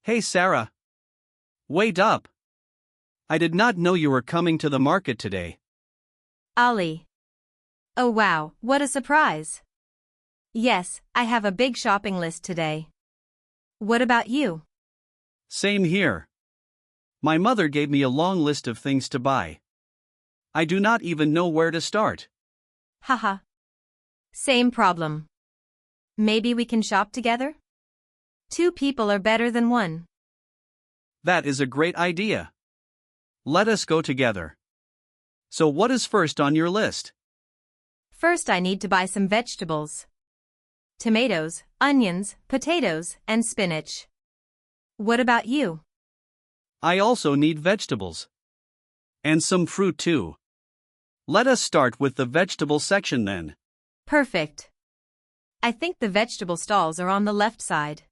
Hey Sarah. Wait up. I did not know you were coming to the market today. Ali. Oh wow, what a surprise. Yes, I have a big shopping list today. What about you? Same here. My mother gave me a long list of things to buy. I do not even know where to start. Haha. Same problem. Maybe we can shop together? Two people are better than one. That is a great idea. Let us go together. So what is first on your list? First, I need to buy some vegetables. Tomatoes, onions, potatoes, and spinach. What about you? I also need vegetables. And some fruit too. Let us start with the vegetable section then. Perfect. I think the vegetable stalls are on the left side.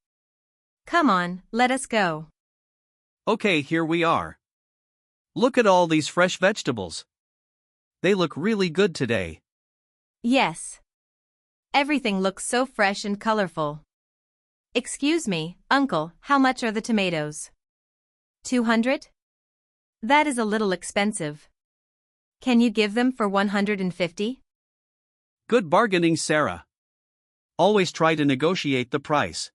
Come on, let us go. Okay, here we are. Look at all these fresh vegetables. They look really good today. Yes. Everything looks so fresh and colorful. Excuse me, Uncle, how much are the tomatoes? 200? That is a little expensive. Can you give them for 150? Good bargaining, Sarah. Always try to negotiate the price.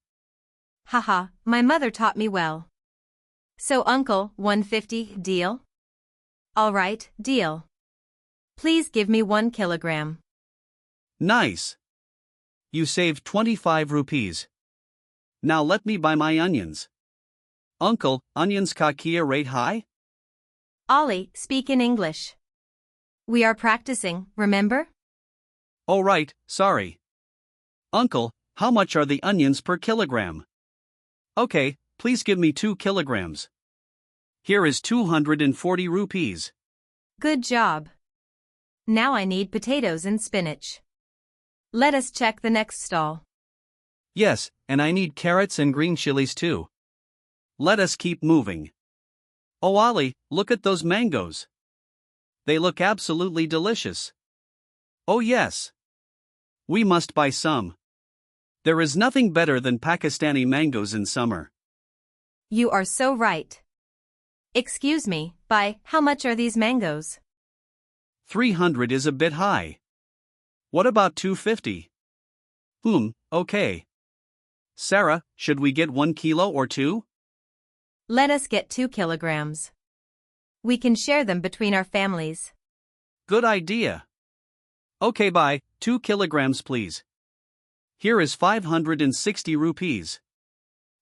Haha, my mother taught me well. So Uncle, 150, deal? All right, deal. Please give me 1 kilogram. Nice. You saved 25 rupees. Now let me buy my onions. Uncle, onions ka kya rate high? Ali, speak in English. We are practicing, remember? Oh right, sorry. Uncle, how much are the onions per kilogram? Okay, please give me 2 kilograms. Here is 240 rupees. Good job. Now I need potatoes and spinach. Let us check the next stall. Yes, and I need carrots and green chilies too. Let us keep moving. Oh Ali, look at those mangoes. They look absolutely delicious. Oh yes. We must buy some. There is nothing better than Pakistani mangoes in summer. You are so right. Excuse me, how much are these mangoes? 300 is a bit high. What about 250? Okay. Sarah, should we get 1 kilo or 2? Let us get 2 kilograms. We can share them between our families. Good idea. Okay, buy 2 kilograms please. Here is 560 rupees.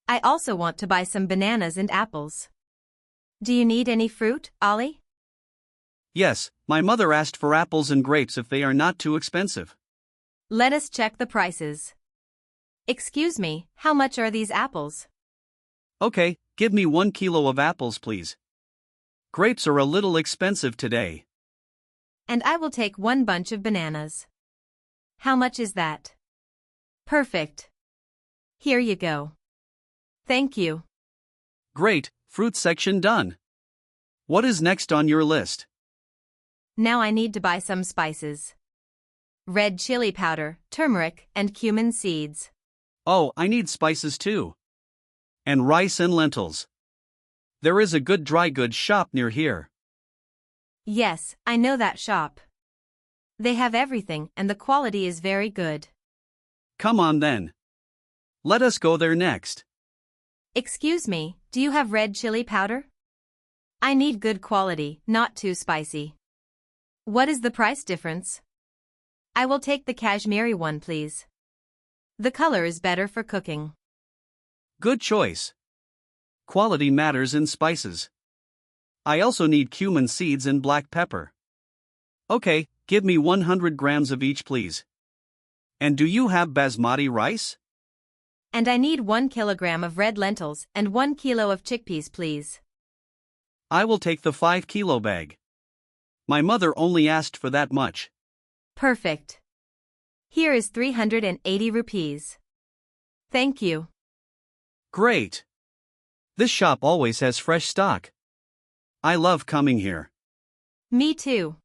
I also want to buy some bananas and apples. Do you need any fruit, Ali? Yes, my mother asked for apples and grapes if they are not too expensive. Let us check the prices. Excuse me, how much are these apples? Okay, give me 1 kilo of apples please. Grapes are a little expensive today. And I will take 1 bunch of bananas. How much is that? Perfect. Here you go. Thank you. Great, fruit section done. What is next on your list? Now I need to buy some spices. Red chili powder, turmeric, and cumin seeds. Oh, I need spices too. And rice and lentils. There is a good dry goods shop near here. Yes, I know that shop. They have everything and the quality is very good. Come on then. Let us go there next. Excuse me, do you have red chili powder? I need good quality, not too spicy. What is the price difference? I will take the Kashmiri one please. The color is better for cooking. Good choice. Quality matters in spices. I also need cumin seeds and black pepper. Okay, give me 100 grams of each please. And do you have basmati rice? And I need 1 kilogram of red lentils and 1 kilo of chickpeas please. I will take the 5 kilo bag. My mother only asked for that much. Perfect. Here is 380 rupees. Thank you. Great. This shop always has fresh stock. I love coming here. Me too.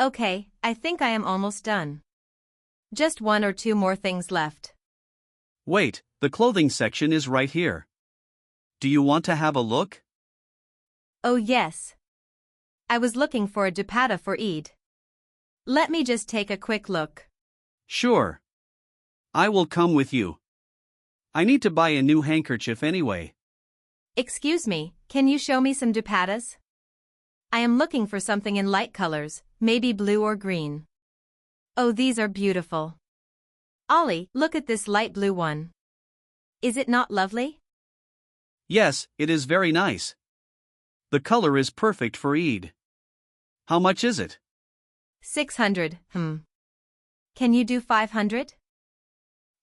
Okay, I think I am almost done. Just 1 or 2 more things left. Wait, the clothing section is right here. do you want to have a look? Oh yes. I was looking for a dupatta for Eid. Let me just take a quick look. Sure. I will come with you. I need to buy a new handkerchief anyway. Excuse me, can you show me some dupattas? I am looking for something in light colors, maybe blue or green. Oh, these are beautiful. Ali, look at this light blue one. Is it not lovely? Yes, it is very nice. The color is perfect for Eid. How much is it? 600, Can you do 500?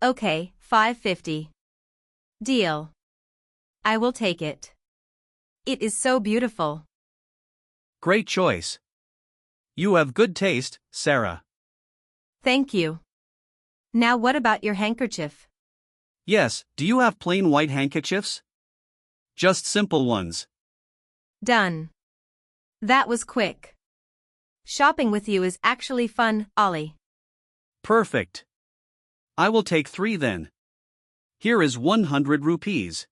Okay, 550. Deal. I will take it. It is so beautiful. Great choice. You have good taste, Sarah. Thank you. Now what about your handkerchief? Yes, do you have plain white handkerchiefs? Just simple ones. Done. That was quick. Shopping with you is actually fun, Ali. Perfect. I will take 3 then. Here is 100 rupees.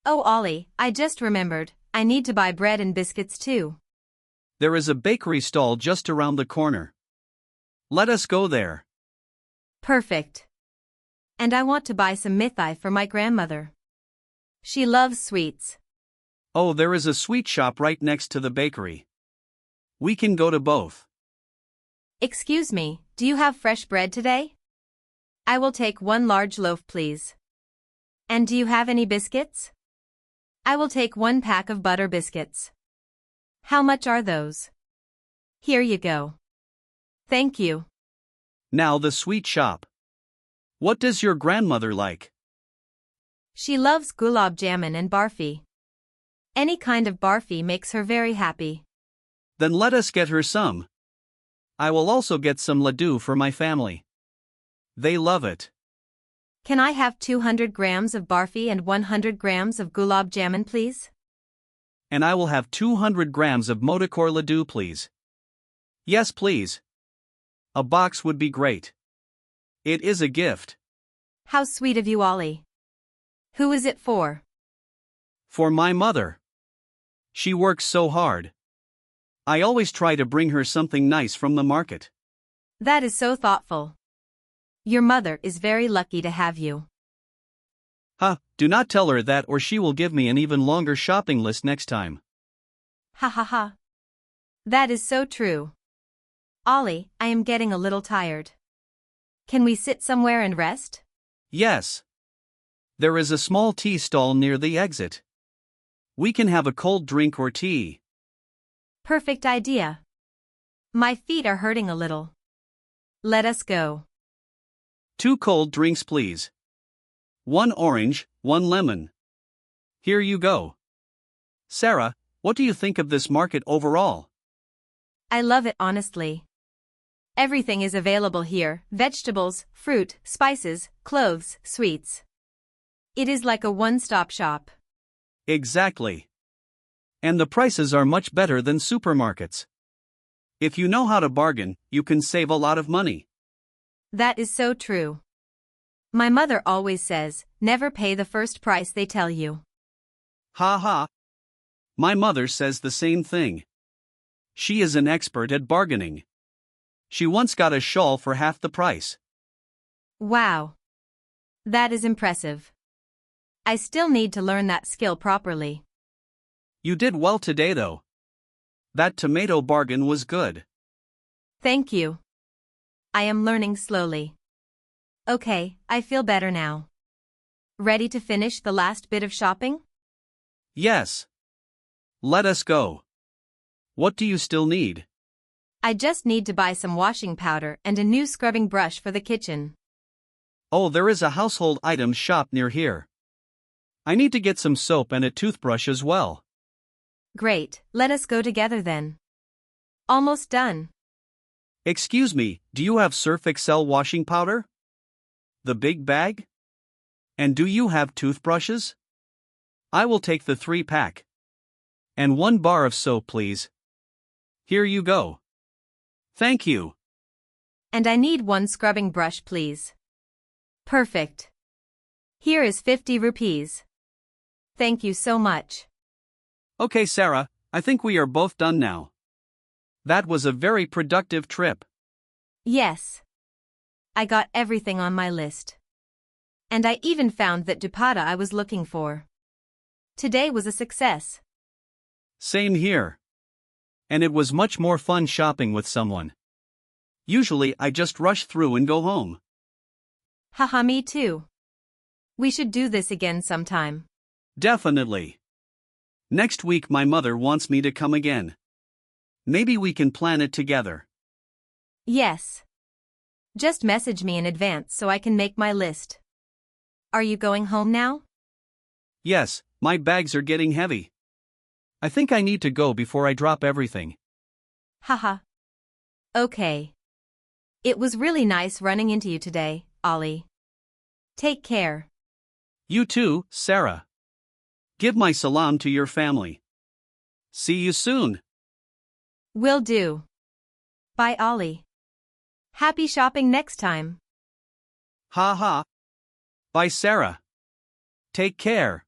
Oh, Ali, I just remembered, I need to buy bread and biscuits too. There is a bakery stall just around the corner. Let us go there. Perfect. And I want to buy some mithai for my grandmother. She loves sweets. Oh, there is a sweet shop right next to the bakery. We can go to both. Excuse me, do you have fresh bread today? I will take 1 large loaf, please. And do you have any biscuits? I will take 1 pack of butter biscuits. How much are those? Here you go. Thank you. Now the sweet shop. What does your grandmother like? She loves gulab jamun and barfi. Any kind of barfi makes her very happy. Then let us get her some. I will also get some laddu for my family. They love it. Can I have 200 grams of barfi and 100 grams of gulab jamun, please? And I will have 200 grams of motikor laddu, please. Yes, please. A box would be great. It is a gift. How sweet of you, Ali. Who is it for? For my mother. She works so hard. I always try to bring her something nice from the market. That is so thoughtful. Your mother is very lucky to have you. Do not tell her that or she will give me an even longer shopping list next time. Ha ha ha. That is so true. Ali, I am getting a little tired. Can we sit somewhere and rest? Yes. There is a small tea stall near the exit. We can have a cold drink or tea. Perfect idea. My feet are hurting a little. Let us go. 2 cold drinks, please. 1 orange, 1 lemon. Here you go. Sarah, what do you think of this market overall? I love it, honestly. Everything is available here: vegetables, fruit, spices, clothes, sweets. It is like a one-stop shop. Exactly. And the prices are much better than supermarkets. If you know how to bargain, you can save a lot of money. That is so true. My mother always says, never pay the first price they tell you. Ha ha. My mother says the same thing. She is an expert at bargaining. She once got a shawl for half the price. Wow. That is impressive. I still need to learn that skill properly. You did well today though. That tomato bargain was good. Thank you. I am learning slowly. Okay, I feel better now. Ready to finish the last bit of shopping? Yes. Let us go. What do you still need? I just need to buy some washing powder and a new scrubbing brush for the kitchen. Oh, there is a household items shop near here. I need to get some soap and a toothbrush as well. Great, let us go together then. Almost done. Excuse me, do you have Surf Excel washing powder? The big bag? And do you have toothbrushes? I will take the 3-pack. And 1 bar of soap, please. Here you go. Thank you. And I need 1 scrubbing brush, please. Perfect. Here is 50 rupees. Thank you so much. Okay, Sarah, I think we are both done now. That was a very productive trip. Yes. I got everything on my list. And I even found that dupatta I was looking for. Today was a success. Same here. And it was much more fun shopping with someone. Usually I just rush through and go home. Haha, me too. We should do this again sometime. Definitely. Next week my mother wants me to come again. Maybe we can plan it together. Yes. Just message me in advance so I can make my list. Are you going home now? Yes, my bags are getting heavy. I think I need to go before I drop everything. Haha. Okay. It was really nice running into you today, Ali. Take care. You too, Sarah. Give my salam to your family. See you soon. Will do. Bye, Ali. Happy shopping next time. Ha ha. Bye, Sarah. Take care.